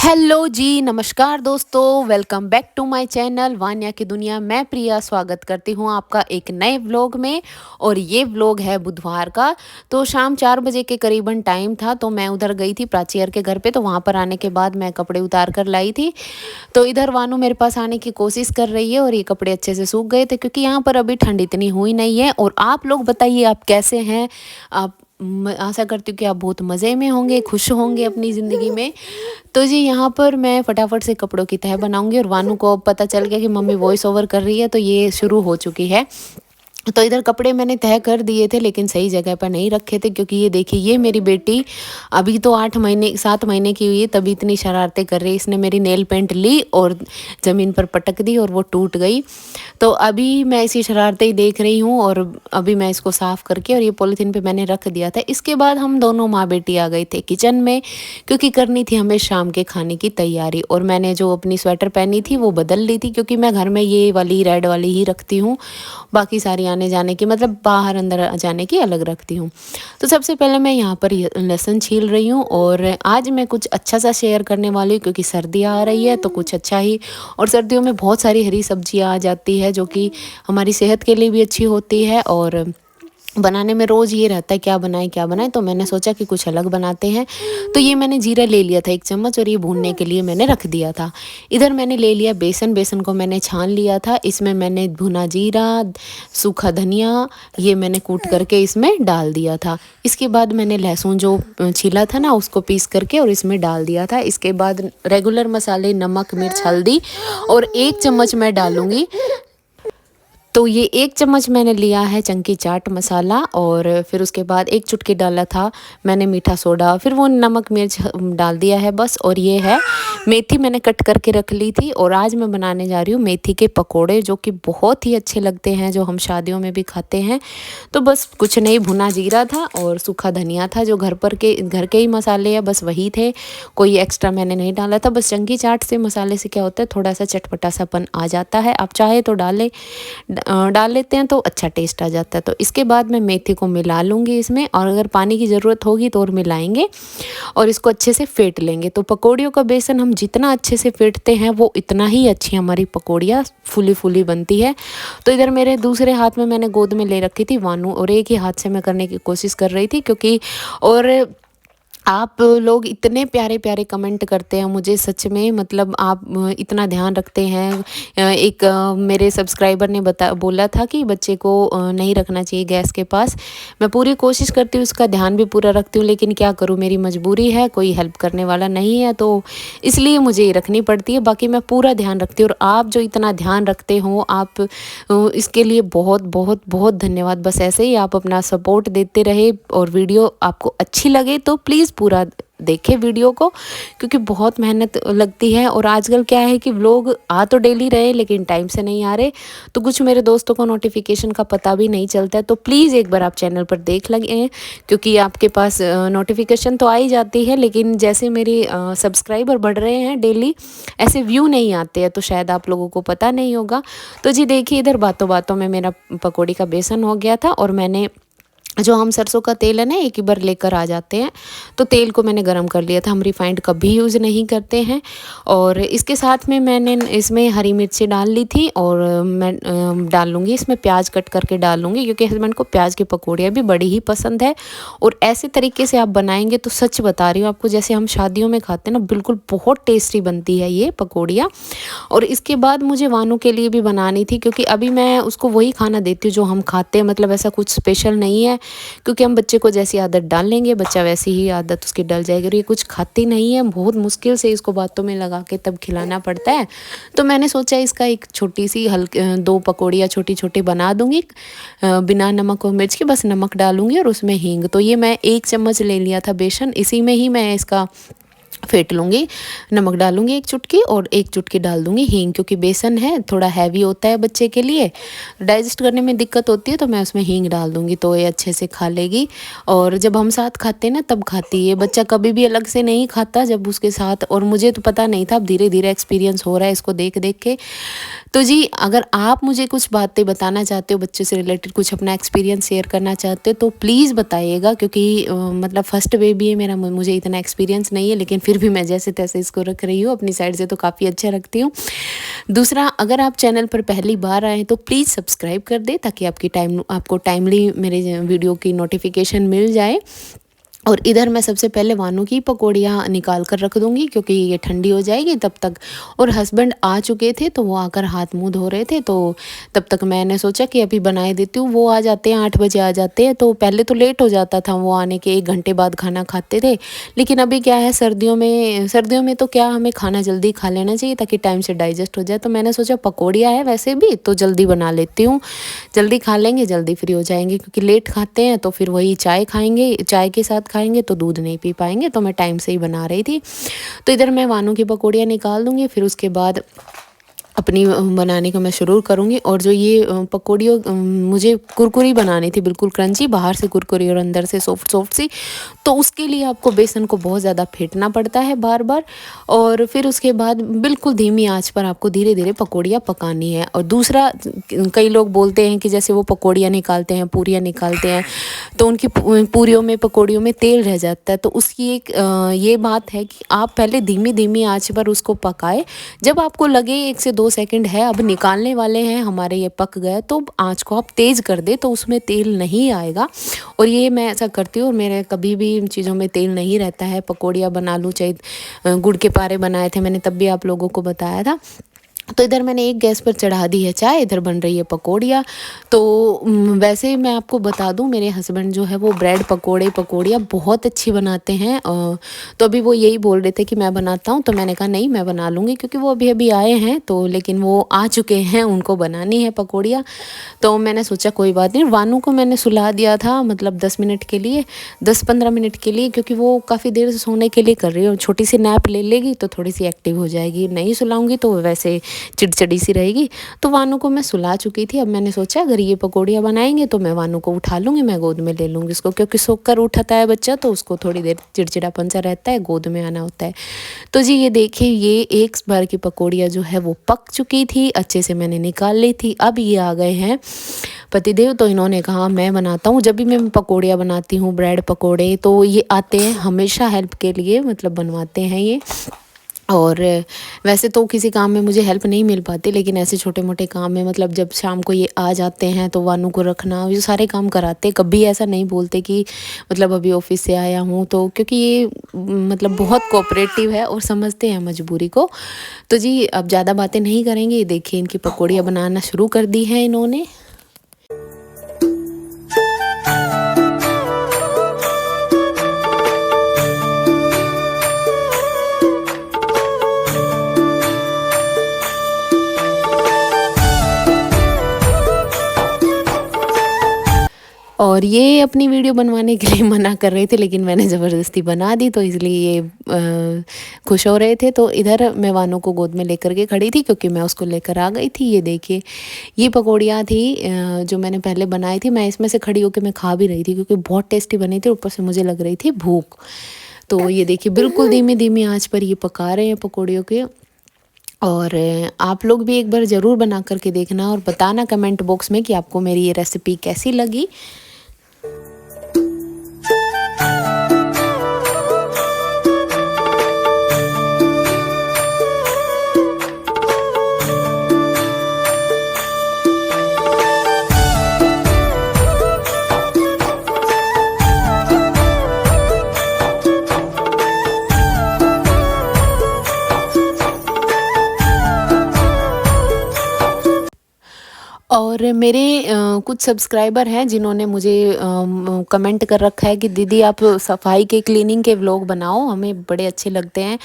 Hello ji, नमस्कार दोस्तों, welcome back to my channel Vanya की दुनिया। मैं प्रिया स्वागत करती हूँ आपका एक नए व्लॉग में। और ये व्लॉग है बुधवार का। तो शाम 4 बजे के करीबन टाइम था, तो मैं उधर गई थी प्राची के घर पे। तो वहाँ पर आने के बाद मैं कपड़े उतार कर लाई थी। तो इधर वानू मेरे पास आने की कोशिश कर रही है और ये कपड़े अच्छे से सूख गए थे, क्योंकि यहाँ पर अभी ठंड इतनी हुई नहीं है। और आप लोग बताइए, आप कैसे हैं? आप आशा करती हूँ कि आप बहुत मज़े में होंगे, खुश होंगे अपनी ज़िंदगी में। तो जी यहाँ पर मैं फटाफट से कपड़ों की तह बनाऊंगी। और वानू को अब पता चल गया कि मम्मी वॉइस ओवर कर रही है, तो ये शुरू हो चुकी है। तो इधर कपड़े मैंने तह कर दिए थे, लेकिन सही जगह पर नहीं रखे थे, क्योंकि ये देखिए, ये मेरी बेटी अभी तो 7 महीने की हुई है, तभी इतनी शरारतें कर रही है। इसने मेरी नेल पेंट ली और ज़मीन पर पटक दी और वो टूट गई। तो अभी मैं इसी शरारतें ही देख रही हूँ। और अभी मैं इसको साफ़ करके और ये पॉलीथीन पे मैंने रख दिया था। इसके बाद हम दोनों माँ बेटी आ गए थे किचन में, क्योंकि करनी थी हमें शाम के खाने की तैयारी। और मैंने जो अपनी स्वेटर पहनी थी वो बदल ली थी, क्योंकि मैं घर में ये वाली रेड वाली ही रखती हूँ, बाकी सारी आने जाने की, मतलब बाहर अंदर जाने की अलग रखती हूँ। तो सबसे पहले मैं यहाँ पर लहसुन छील रही हूँ। और आज मैं कुछ अच्छा सा शेयर करने वाली हूँ, क्योंकि सर्दियाँ आ रही है तो कुछ अच्छा ही। और सर्दियों में बहुत सारी हरी सब्जियाँ आ जाती है, जो कि हमारी सेहत के लिए भी अच्छी होती है। और बनाने में रोज़ ये रहता है क्या बनाएं क्या बनाएं, तो मैंने सोचा कि कुछ अलग बनाते हैं। तो ये मैंने जीरा ले लिया था 1 चम्मच, और ये भूनने के लिए मैंने रख दिया था। इधर मैंने ले लिया बेसन। बेसन को मैंने छान लिया था। इसमें मैंने भुना जीरा, सूखा धनिया, ये मैंने कूट करके इसमें डाल दिया था। इसके बाद मैंने लहसुन जो छीला था ना, उसको पीस करके और इसमें डाल दिया था। इसके बाद रेगुलर मसाले, नमक, मिर्च, हल्दी, और 1 चम्मच मैं डालूँगी। तो ये 1 चम्मच मैंने लिया है चंकी चाट मसाला। और फिर उसके बाद 1 चुटकी डाला था मैंने मीठा सोडा, फिर वो नमक मिर्च डाल दिया है बस। और ये है मेथी, मैंने कट करके रख ली थी। और आज मैं बनाने जा रही हूँ मेथी के पकोड़े, जो कि बहुत ही अच्छे लगते हैं, जो हम शादियों में भी खाते हैं। तो बस कुछ नहीं, भुना जीरा था और सूखा धनिया था, जो घर के ही मसाले हैं, बस वही थे। कोई एक्स्ट्रा मैंने नहीं डाला था। बस चंकी चाट से मसाले से क्या होता है, थोड़ा सा चटपटा सापन आ जाता है। आप चाहे तो डाल लेते हैं तो अच्छा टेस्ट आ जाता है। तो इसके बाद मैं मेथी को मिला लूँगी इसमें, और अगर पानी की ज़रूरत होगी तो और मिलाएंगे। और इसको अच्छे से फेंट लेंगे। तो पकौड़ियों का बेसन हम जितना अच्छे से फेंटते हैं, वो इतना ही अच्छी हमारी पकौड़ियाँ फूली फूली बनती है। तो इधर मेरे दूसरे हाथ में मैंने गोद में ले रखी थी वानू, और एक ही हाथ से मैं करने की कोशिश कर रही थी, क्योंकि और आप लोग इतने प्यारे प्यारे कमेंट करते हैं मुझे, सच में, मतलब आप इतना ध्यान रखते हैं। एक मेरे सब्सक्राइबर ने बोला था कि बच्चे को नहीं रखना चाहिए गैस के पास। मैं पूरी कोशिश करती हूँ, उसका ध्यान भी पूरा रखती हूँ, लेकिन क्या करूँ, मेरी मजबूरी है, कोई हेल्प करने वाला नहीं है, तो इसलिए मुझे ये रखनी पड़ती है। बाकी मैं पूरा ध्यान रखती हूँ। और आप जो इतना ध्यान रखते हो, आप इसके लिए बहुत बहुत बहुत धन्यवाद। बस ऐसे ही आप अपना सपोर्ट देते रहे। और वीडियो आपको अच्छी लगे तो प्लीज़ पूरा देखें वीडियो को, क्योंकि बहुत मेहनत लगती है। और आजकल क्या है कि व्लॉग आ तो डेली रहे, लेकिन टाइम से नहीं आ रहे। तो कुछ मेरे दोस्तों को नोटिफिकेशन का पता भी नहीं चलता है। तो प्लीज़ एक बार आप चैनल पर देख लगे, क्योंकि आपके पास नोटिफिकेशन तो आ ही जाती है, लेकिन जैसे मेरे सब्सक्राइबर बढ़ रहे हैं डेली, ऐसे व्यू नहीं आते हैं, तो शायद आप लोगों को पता नहीं होगा। तो जी देखिए, इधर बातों बातों में मेरा पकौड़ी का बेसन हो गया था। और मैंने जो हम सरसों का तेल है ना, एक ही बार लेकर आ जाते हैं, तो तेल को मैंने गरम कर लिया था। हम रिफाइंड कभी यूज़ नहीं करते हैं। और इसके साथ में मैंने इसमें हरी मिर्ची डाल ली थी। और मैं डाल लूँगी इसमें प्याज, कट करके डाल लूँगी, क्योंकि हस्बैंड को प्याज की पकौड़ियाँ भी बड़ी ही पसंद है। और ऐसे तरीके से आप बनाएंगे तो सच बता रही हूँ आपको, जैसे हम शादियों में खाते हैं ना, बिल्कुल बहुत टेस्टी बनती है ये पकौड़ियाँ। और इसके बाद मुझे वानू के लिए भी बनानी थी, क्योंकि अभी मैं उसको वही खाना देती हूँ जो हम खाते हैं, मतलब ऐसा कुछ स्पेशल नहीं है। क्योंकि हम बच्चे को जैसी आदत डाल लेंगे, बच्चा वैसी ही आदत उसकी डल जाएगी। और ये कुछ खाती नहीं है, बहुत मुश्किल से इसको बातों में लगा के तब खिलाना पड़ता है। तो मैंने सोचा इसका एक छोटी सी 2 पकौड़ियाँ छोटी छोटी बना दूँगी, बिना नमक और मिर्च के, बस नमक डालूँगी और उसमें हींग। तो ये मैं 1 चम्मच ले लिया था बेसन, इसी में ही मैं इसका फेंट लूँगी। नमक डालूँगी 1 चुटकी, और 1 चुटकी डाल दूँगी हींग, क्योंकि बेसन है थोड़ा हैवी होता है बच्चे के लिए, डाइजेस्ट करने में दिक्कत होती है, तो मैं उसमें हींग डाल दूँगी, तो ये अच्छे से खा लेगी। और जब हम साथ खाते हैं ना, तब खाती है। बच्चा कभी भी अलग से नहीं खाता जब उसके साथ। और मुझे तो पता नहीं था, अब धीरे धीरे एक्सपीरियंस हो रहा है इसको देख देख के। तो जी, अगर आप मुझे कुछ बातें बताना चाहते हो बच्चे से रिलेटेड, कुछ अपना एक्सपीरियंस शेयर करना चाहते हो, तो प्लीज़ बताइएगा, क्योंकि मतलब फर्स्ट बेबी है मेरा, मुझे इतना एक्सपीरियंस नहीं है, लेकिन फिर भी मैं जैसे तैसे इसको रख रही हूँ, अपनी साइड से तो काफ़ी अच्छा रखती हूँ। दूसरा, अगर आप चैनल पर पहली बार आएँ तो प्लीज़ सब्सक्राइब कर दें, ताकि आपको टाइमली मेरे वीडियो की नोटिफिकेशन मिल जाए। और इधर मैं सबसे पहले वानों की पकौड़ियाँ निकाल कर रख दूँगी, क्योंकि ये ठंडी हो जाएगी तब तक। और हस्बैंड आ चुके थे तो वो आकर हाथ मुँह धो रहे थे, तो तब तक मैंने सोचा कि अभी बनाए देती हूँ। वो आ जाते हैं 8 बजे आ जाते हैं, तो पहले तो लेट हो जाता था, वो आने के 1 घंटे बाद खाना खाते थे। लेकिन अभी क्या है, सर्दियों में तो क्या हमें खाना जल्दी खा लेना चाहिए ताकि टाइम से डाइजेस्ट हो जाए। तो मैंने सोचा पकौड़ियाँ है वैसे भी, तो जल्दी बना लेती हूँ, जल्दी खा लेंगे, जल्दी फ्री हो जाएंगे। क्योंकि लेट खाते हैं तो फिर वही चाय खाएंगे, चाय के साथ खाएंगे तो दूध नहीं पी पाएंगे। तो मैं टाइम से ही बना रही थी। तो इधर मैं वानों की पकौड़ियाँ निकाल दूँगी, फिर उसके बाद अपनी बनाने को मैं शुरू करूँगी। और जो ये पकौड़ियों मुझे कुरकुरी बनानी थी, बिल्कुल क्रंची, बाहर से कुरकुरी और अंदर से सॉफ्ट सॉफ्ट सी। तो उसके लिए आपको बेसन को बहुत ज़्यादा फेंटना पड़ता है बार बार, और फिर उसके बाद बिल्कुल धीमी आंच पर आपको धीरे धीरे पकौड़ियाँ पकानी है। और दूसरा, कई लोग बोलते हैं कि जैसे वो पकौड़ियाँ निकालते हैं, पूरियाँ निकालते हैं, तो उनकी पूरियों में, पकौड़ियों में तेल रह जाता है। तो उसकी एक ये बात है कि आप पहले धीमी धीमी आंच पर उसको पकाएं। जब आपको लगे 1 से 2 सेकंड है, अब निकालने वाले हैं हमारे, ये पक गए, तो आंच को आप तेज़ कर दे, तो उसमें तेल नहीं आएगा। और ये मैं ऐसा करती हूँ, और मेरे कभी भी इन चीज़ों में तेल नहीं रहता है। पकौड़ियाँ बना लूँ, चाहे गुड़ के पारे बनाए थे मैंने, तब भी आप लोगों को बताया था। तो इधर मैंने एक गैस पर चढ़ा दी है चाय, इधर बन रही है पकौड़ियाँ। तो वैसे मैं आपको बता दूं, मेरे हस्बैंड जो है वो ब्रेड पकौड़े, पकौड़ियाँ बहुत अच्छी बनाते हैं। तो अभी वो यही बोल रहे थे कि मैं बनाता हूँ, तो मैंने कहा नहीं, मैं बना लूँगी, क्योंकि वो अभी अभी आए हैं। तो लेकिन वो आ चुके हैं, उनको बनानी है पकौड़ियाँ। तो मैंने सोचा कोई बात नहीं। वानू को मैंने सुला दिया था, मतलब 10 मिनट के लिए, 10-15 मिनट के लिए, क्योंकि वो काफ़ी देर से सोने के लिए कर रही है। छोटी सी नैप ले लेगी तो थोड़ी सी एक्टिव हो जाएगी, नहीं सुलाऊंगी तो वैसे चिड़चिड़ी सी रहेगी। तो वानू को मैं सुला चुकी थी। अब मैंने सोचा अगर ये पकौड़ियाँ बनाएंगे तो मैं वानू को उठा लूँगी, मैं गोद में ले लूँगी उसको, क्योंकि सोख कर उठाता है बच्चा तो उसको थोड़ी देर चिड़चिड़ापन सा रहता है, गोद में आना होता है। तो जी ये देखिए, ये एक बार की पकौड़ियाँ जो है वो पक चुकी थी, अच्छे से मैंने निकाल ली थी। अब ये आ गए हैं पतिदेव, तो इन्होंने कहा मैं बनाता हूँ। जब भी मैं पकौड़ियाँ बनाती हूँ, ब्रेड पकौड़े, तो ये आते हैं हमेशा हेल्प के लिए, मतलब बनवाते हैं ये। और वैसे तो किसी काम में मुझे हेल्प नहीं मिल पाती, लेकिन ऐसे छोटे मोटे काम में, मतलब जब शाम को ये आ जाते हैं तो वानू को रखना, ये सारे काम कराते। कभी ऐसा नहीं बोलते कि मतलब अभी ऑफिस से आया हूँ, तो क्योंकि ये मतलब बहुत कोऑपरेटिव है और समझते हैं मजबूरी को। तो जी अब ज़्यादा बातें नहीं करेंगे, देखिए इनकी पकौड़ियाँ बनाना शुरू कर दी हैं इन्होंने। और ये अपनी वीडियो बनवाने के लिए मना कर रहे थे, लेकिन मैंने ज़बरदस्ती बना दी, तो इसलिए ये खुश हो रहे थे। तो इधर मैं वानों को गोद में लेकर के खड़ी थी, क्योंकि मैं उसको लेकर आ गई थी। ये देखिए, ये पकौड़ियाँ थी जो मैंने पहले बनाई थी। मैं इसमें से खड़ी होकर मैं खा भी रही थी, क्योंकि बहुत टेस्टी बनी थी, ऊपर से मुझे लग रही थी भूख। तो ये देखिए, बिल्कुल धीमी धीमी आँच पर ये पका रहे हैं पकौड़ियों के। और आप लोग भी एक बार ज़रूर बना करके देखना और बताना कमेंट बॉक्स में कि आपको मेरी ये रेसिपी कैसी लगी। और मेरे कुछ सब्सक्राइबर हैं जिन्होंने मुझे कमेंट कर रखा है कि दीदी आप सफाई के, क्लीनिंग के व्लॉग बनाओ, हमें बड़े अच्छे लगते हैं।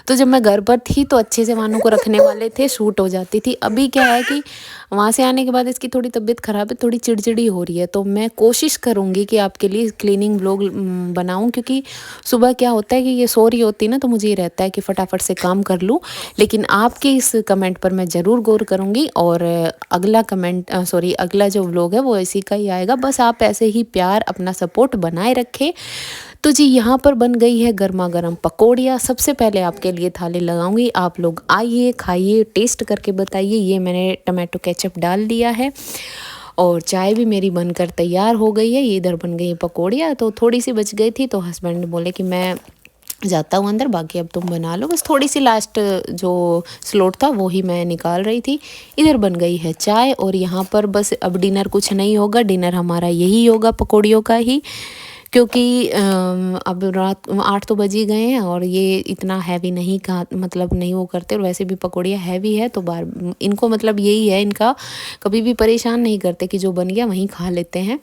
तो जब मैं घर पर थी तो अच्छे से वानों को रखने वाले थे, शूट हो जाती थी। अभी क्या है कि वहाँ से आने के बाद इसकी थोड़ी तबीयत ख़राब है, थोड़ी चिड़चिड़ी हो रही है। तो मैं कोशिश करूँगी कि आपके लिए क्लीनिंग व्लॉग बनाऊँ, क्योंकि सुबह क्या होता है कि ये सो रही होती है ना, तो मुझे ये रहता है कि फटाफट से काम कर लूँ। लेकिन आपके इस कमेंट पर मैं ज़रूर गौर करूँगी, और अगला जो व्लॉग है वो इसी का ही आएगा। बस आप ऐसे ही प्यार, अपना सपोर्ट बनाए रखें। तो जी यहाँ पर बन गई है गर्मा गर्म पकौड़ियाँ। सबसे पहले आपके लिए थाली लगाऊंगी, आप लोग आइए, खाइए, टेस्ट करके बताइए। ये मैंने टमाटो केचप डाल दिया है, और चाय भी मेरी बनकर तैयार हो गई है। ये इधर बन गई है पकौड़ियाँ, तो थोड़ी सी बच गई थी, तो हस्बैंड बोले कि मैं जाता हूँ अंदर, बाकी अब तुम बना लो। बस थोड़ी सी लास्ट जो स्लॉट था वो ही मैं निकाल रही थी। इधर बन गई है चाय और यहाँ पर बस अब डिनर कुछ नहीं होगा, डिनर हमारा यही होगा पकौड़ियों का ही, क्योंकि अब रात 8 तो बज ही गए हैं और ये इतना हैवी नहीं खा मतलब नहीं वो करते, और वैसे भी पकौड़ियाँ हैवी है तो बार इनको मतलब यही है, इनका कभी भी परेशान नहीं करते कि जो बन गया वहीं खा लेते हैं।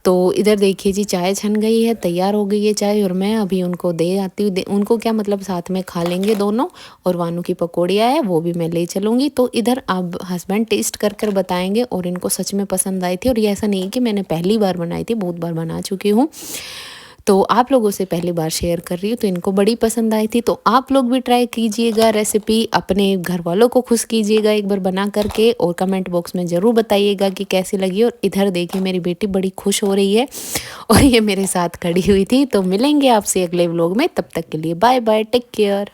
तो इधर देखिए जी, चाय छन गई है, तैयार हो गई है चाय, और मैं अभी उनको दे आती हूँ। उनको क्या मतलब साथ में खा लेंगे दोनों, और वानू की पकौड़ियाँ है वो भी मैं ले चलूँगी। तो इधर अब हस्बैंड टेस्ट कर कर बताएंगे, और इनको सच में पसंद आई थी। और ये ऐसा नहीं है कि मैंने पहली बार बनाई थी, बहुत बार बना चुकी हूँ। तो आप लोगों से पहली बार शेयर कर रही हूँ, तो इनको बड़ी पसंद आई थी। तो आप लोग भी ट्राई कीजिएगा रेसिपी, अपने घर वालों को खुश कीजिएगा एक बार बना करके, और कमेंट बॉक्स में ज़रूर बताइएगा कि कैसी लगी। और इधर देखिए मेरी बेटी बड़ी खुश हो रही है और ये मेरे साथ खड़ी हुई थी। तो मिलेंगे आपसे अगले व्लॉग में, तब तक के लिए बाय बाय, टेक केयर।